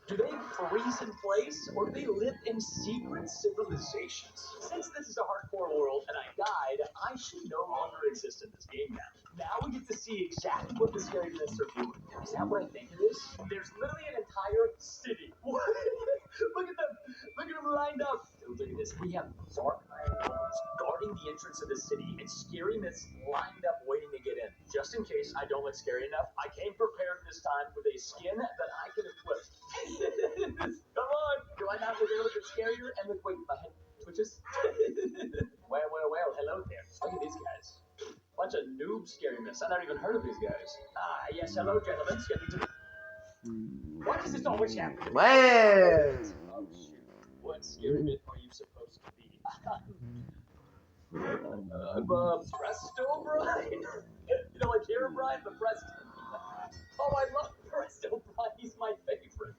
Do they freeze in place, or do they live in secret civilizations? Since this is a hardcore world and I died, I should no longer exist in this game now. Now we get to see exactly what the scary myths are doing. Is that what I think it is? There's literally an entire city. Look at them. Look at them lined up. Dude, look at this. We have dark rooms guarding the entrance of the city and scary myths lined up waiting to get in. Just in case I don't look scary enough, I came prepared this time with a skin that I can equip. Come on. Do I not look a little bit scarier? And look, wait, my head twitches. Well, hello there. Look at these guys. Bunch of noob scary myths. I've never even heard of these guys. Ah, yes, hello, gentlemen. Step into the... Why does this always happen to me? Oh, shoot. What scary myth are you supposed to be? I'm Presto Brian. You know, like Herobrine, but Presto. Oh, I love Presto Brian. He's my favorite.